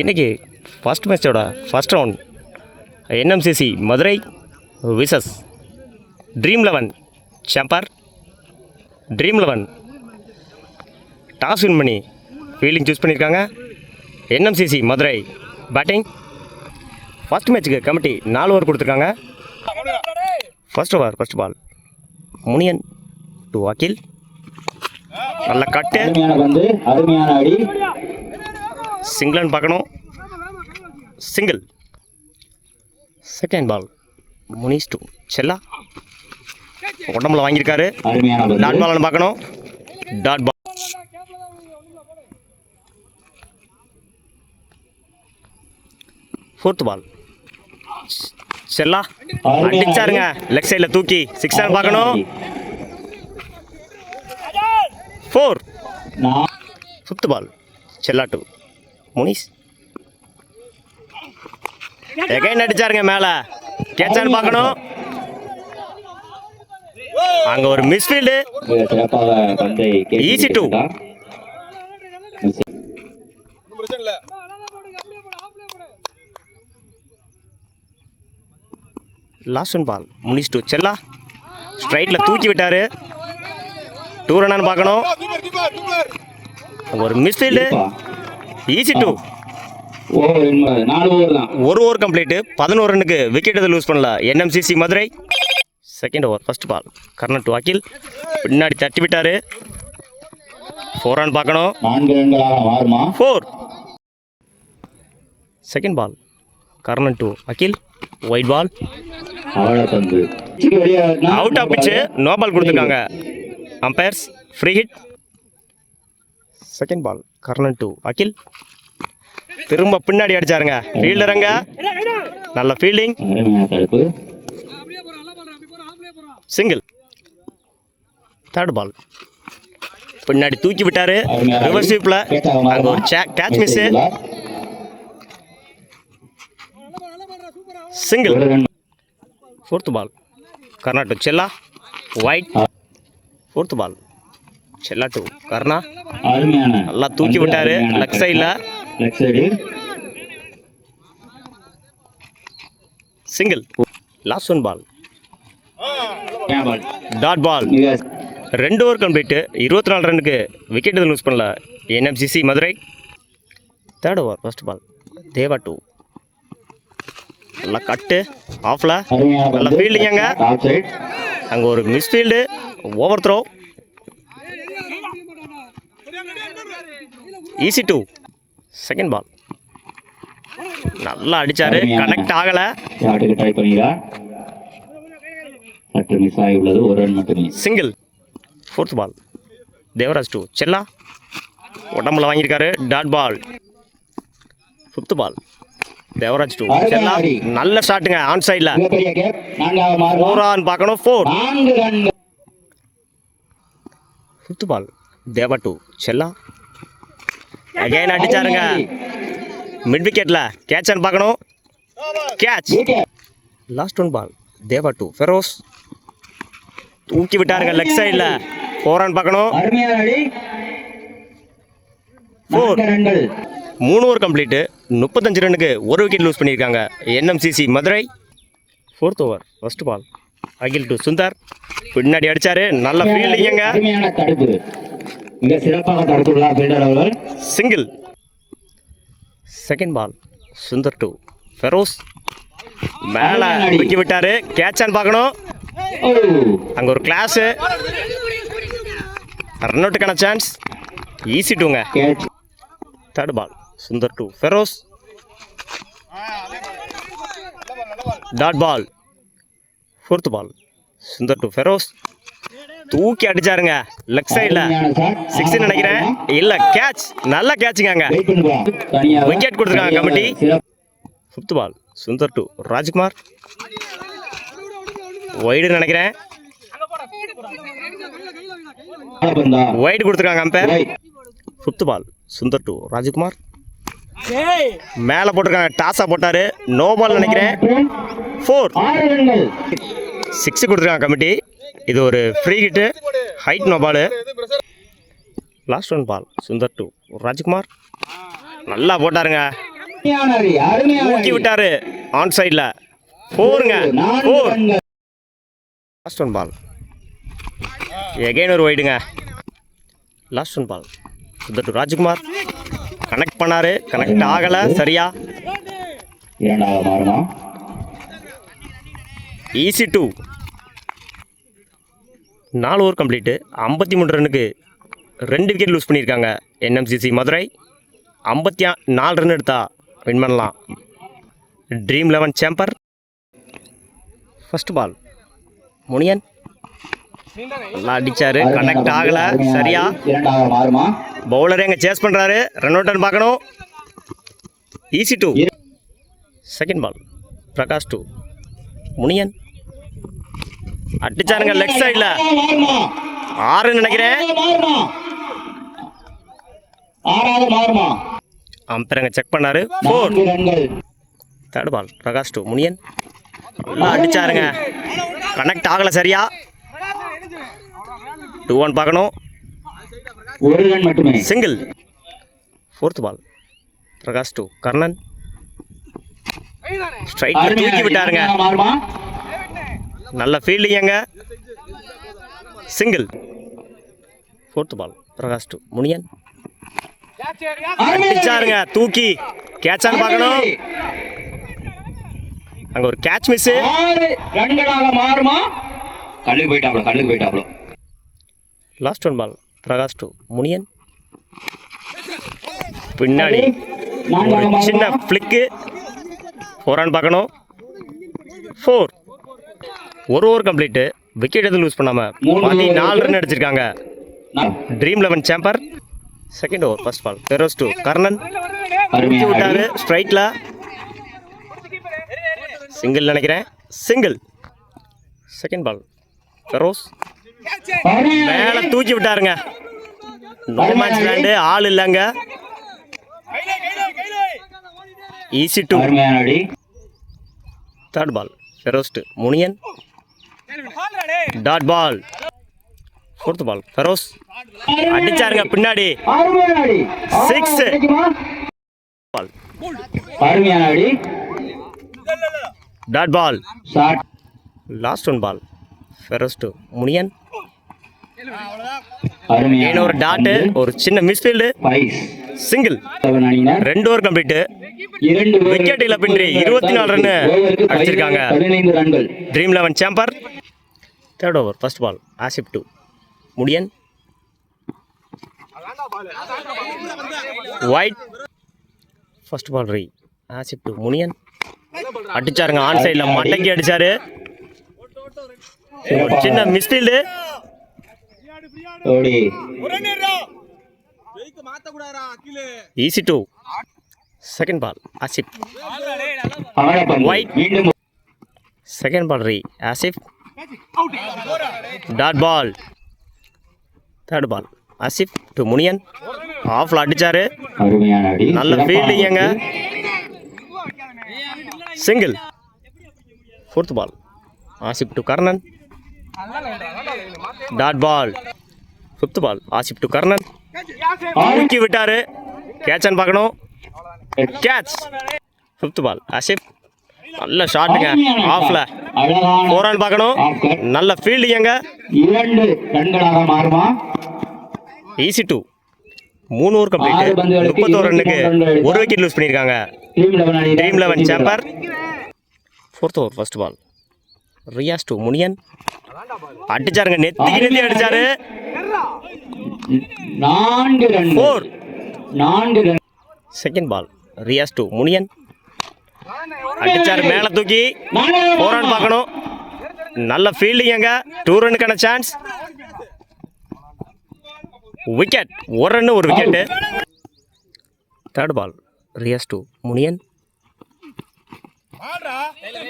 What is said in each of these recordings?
இன்றைக்கி ஃபஸ்ட் மேட்சோட first round NMCC Madurai versus dream 11 chamber. Dream 11 toss win பண்ணி fielding choose பண்ணியிருக்காங்க. NMCC Madurai batting. ஃபஸ்ட் மேட்ச்சுக்கு கமிட்டி 4 ஓவர் கொடுத்துருக்காங்க. First over first ball Muniyan to Akil. நல்ல cut, சிங்கிள்னு பார்க்கணும், single. Second ball Munish to Chella. உடம்புல வாங்கியிருக்காரு. டாட் பால்னு பார்க்கணும், டாட் பால். ஃபோர்த் பால் செல்லா அடிச்சாருங்க, லெக் சைடில் தூக்கி 6 பார்க்கணும். 4. Fifth ball Chella to Munish. Again அடிச்சாருங்க, மேலே கேட்சான்னு பார்க்கணும். அங்கே ஒரு misfield. Easy two. Last one ball Munish to Chella. ஸ்ட்ரைட்டில் தூக்கி விட்டார். 2 ரன்னான்னு பார்க்கணும். ஒரு மிஸ்ஃபீல்டு. Easy two. ஒரு ஓவர் கம்ப்ளீட்டு. 11 ரன்னுக்கு விக்கெட் எதுவும் லூஸ் பண்ணல NMCC Madurai. Second over first ball Karnal to Akil. பின்னாடி தட்டி விட்டார். 4 ரன் பார்க்கணும். 4. Second ball Karnal to Akil. Wide ball. Out of pitch. No ball கொடுத்துருக்காங்க umpires. Free hit. Second ball Karnal to Akil. திரும்ப பின்னாடி அடிச்சாருங்க ஃபீல்டருங்க. நல்ல ஃபீல்டிங். சிங்கிள். தேர்ட் பால் பின்னாடி தூக்கி விட்டாரு. ரிவர்ஸ் ஸ்வீப்ல அங்க ஒரு catch miss. Single. Fourth ball Karna to Chella. Wide. Fourth ball Chella to Karna. நல்லா தூக்கி விட்டாரு லெக் சைடில். Single. Last one ball dot ball. 2 over complete. 24 ரன்னுக்கு விக்கெட் எதுவும் லூஸ் பண்ணல NMCC Madurai. Third over first ball Deva to. நல்லா கட்டு ஆஃப்ல. நல்ல ஃபீல்டிங்க. அங்கே ஒரு misfield. Over throw. Easy two. Second ball நல்லா அடிச்சாரு, கனெக்ட் ஆகல. Single. Fourth ball Devaraj to Chella. உடம்புல வாங்கியிருக்காரு. Dot ball. Fifth ball Devaraj to Chella. நல்ல ஷாட்டுங்க ஆன் சைடில். 4 ரன் பார்க்கணும். 4. Fifth ball Deva to Chella. Again அடிச்சாருங்க மிட் விக்கெட்ல. கேட்ச் அண்ட் பார்க்கணும். Catch. Last one ball Deva to Feroz. தூக்கி விட்டாருங்க லெக் சைடில். 4 ரன் பார்க்கணும். 4. 3 ஓவர் கம்ப்ளீட்டு. 35 ரன்னுக்கு ஒரு விக்கெட் லூஸ் பண்ணியிருக்காங்க NMCC Madurai. Fourth over first ball Akil to Sundar. பின்னாடி அடிச்சாரு. நல்ல ஃபீல்டிங்க. Single. Second ball Sundar to Feroz. மேலே தூக்கி விட்டாரு. கேட்ச் ஆன் பார்க்கணும். அங்கே ஒரு கிளாஸு. ரன் அவுட்டுக்கான சான்ஸ். ஈஸி டூங்க. Third ball Sundar to Feroz. Dot ball. Fourth ball Sundar to Feroz. தூக்கி அடிச்சாருங்க லெக் சைடில். 6 நினைக்கிறேன். இல்லை கேட்ச். நல்ல கேட்சுங்க. அங்கே விக்கெட் கொடுத்துருக்காங்க committee. Fifth ball Sundar to Rajkumar. Wide நினைக்கிறேன். ஒய்டு கொடுத்துருக்காங்க umpire. Fifth ball Sundar to Rajkumar. மேலே போட்டிருக்காங்க. டாஸாக போட்டார். நோ பால் நினைக்கிறேன். 4. 6 கொடுத்துருக்காங்க கமிட்டி. இது ஒரு free hit. Height no ball. Last one ball Sundar to Rajkumar. நல்லா போட்டாருங்க, அருமையான அடி, அருமையான தூக்கி அடி. விட்டாரு ஆன் சைடில். 4ங்க, 4 4. ரன்கள். லாஸ்ட் ஒன் பால், எகைன் ஒரு வைடுங்க. Last one ball Sundar Rajkumar connect பண்ணாரு, கனெக்ட் ஆகலை சரியா. இரண்டாவது மாறுமா ஈஸி 2. 4 over complete. 53 ரன்னுக்கு 2 விக்கெட் லூஸ் பண்ணியிருக்காங்க என்எம்சிசி மதுரை. 54 ரன் எடுத்தா வின் பண்ணலாம் dream 11 chamber. First ball Muniyan நல்லா அடிச்சாரு, கனெக்ட் ஆகலை சரியா. இரண்டாவது மாறுமா பவுலரே அங்கே சேஸ் பண்ணுறாரு, ரன் அவுட்னு பார்க்கணும். Easy 2. Second ball Prakash 2. Muniyan அடிச்சாருங்க லெக் சைடில். மாறுமா 6 நினைக்கிறேன். மாறுமா ஆறாவது மாறுமா அம்பரங்க செக் பண்ணாரு. 4. 4 ரன்கள். தேர்ட் பால் பிரகாஷ் 2. முனியன் நல்லா அடிச்சாருங்க, கனெக்ட் ஆகலை சரியா. 2-1 பார்க்கணும். ஒரு ரன் மட்டுமே. Single. Fourth ball Prakash 2. Karnan straight தூக்கி விட்டாருங்க, மாறுமா நல்ல ஃபீல்டிங் அங்க. Single. Fourth ball Prakash 2. Muniyan அடிச்சாருங்க, தூக்கி கேட்சான்னு பார்க்கணும். அங்க ஒரு கேட்ச் மிஸ். 6 ரன்களாக மாறுமா கல்லுக்கு போயிட்டாப்ல. Last one ball Prakash 2. Muniyan பின்னாடி ஒரு சின்ன ஃப்ளிக்கு. 4 ரன் பார்க்கணும். 4. ஒரு ஓவர் கம்ப்ளீட்டு. விக்கெட் எதுவும் லூஸ் பண்ணாமல் 4 ரன் அடிச்சிருக்காங்க dream 11 chamber. Second over first ball Feroz 2. Karnan தூக்கி விட்டாரு ஸ்ட்ரைட்டில். சிங்கிள் நினைக்கிறேன். சிங்கிள். செகண்ட் பால் ஃபெரோஸ் மேலே தூக்கி விட்டாருங்க. நோ மேட்ச் விளையாண்டு ஆள் இல்லைங்க. Easy 2. Third ball Feroz 2. Muniyan dot ball. Fourth ball Feroz அடிச்சாருங்க பின்னாடி. 6. Ball dot ball. Last one ball Feroz 2. Muniyan ஒரு டாட்டு, ஒரு சின்ன misfield. Single. 2 over complete. Wicket இழப்பின்றி 24 ரன் அடிச்சிருக்காங்க dream 11 chamber. Third over first ball Asif 2. Muniyan wide. First ball re Asif 2. Muniyan அடிச்சாருங்க ஆன் சைடில், மட்டைக்கு அடிச்சாரு. ஒரு சின்ன misfield. Easy 2. Second ball Asif wide. Second ball re Asif dot ball. Third ball Asif 2. Muniyan ஆஃப்ல அடிச்சாரு, நல்ல ஃபீல்டிங் அங்க. Single. Fourth ball Asif 2. Karnan dot ball. Fifth ball Asif 2. Karnan தூக்கி விட்டாரு, கேட்சான்னு பார்க்கணும். கேட்ச். ஃபிஃப்த் பால் ஆசிப் நல்ல ஷாட்டுங்க ஆஃப்ல. 4 ரன் பார்க்கணும், நல்ல ஃபீல்டிங் அங்க. 2 ரன்களாக மாறுமா ஈஸி 2. 3 over complete. 31 ரன்னுக்கு 1 விக்கெட் லூஸ் பண்ணியிருக்காங்க dream 11 chamber. Fourth over first ball Riyaz 2. Muniyan அடிச்சாருங்க, நெத்தி அடிச்சாரு. 4 run. 4 run. Second ball Riyaz 2. Muniyan அடிச்சாரு மேலே தூக்கி. 4 ரன் பார்க்கணும், நல்ல ஃபீல்டிங் அங்க. 2 ரன்னுக்கான chance. Wicket. 1 run 1 wicket. Third ball Riyaz 2. Muniyan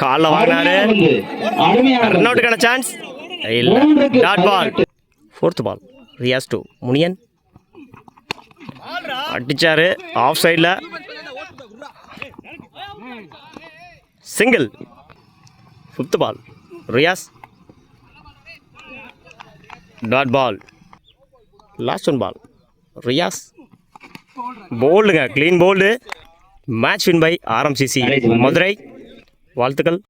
காலில் வாங்கினாரு, ரன் அவுட்டுக்கான சான்ஸ் இல்லை. Dot ball. Fourth ball Riyaz 2. Muniyan அடிச்சாரு ஆஃப் சைடில். Single. Fifth ball Riyaz dot ball. Last one ball Riyaz bowled, clean bowled. Match win by RMCC Madurai. வாழ்த்துக்கள்.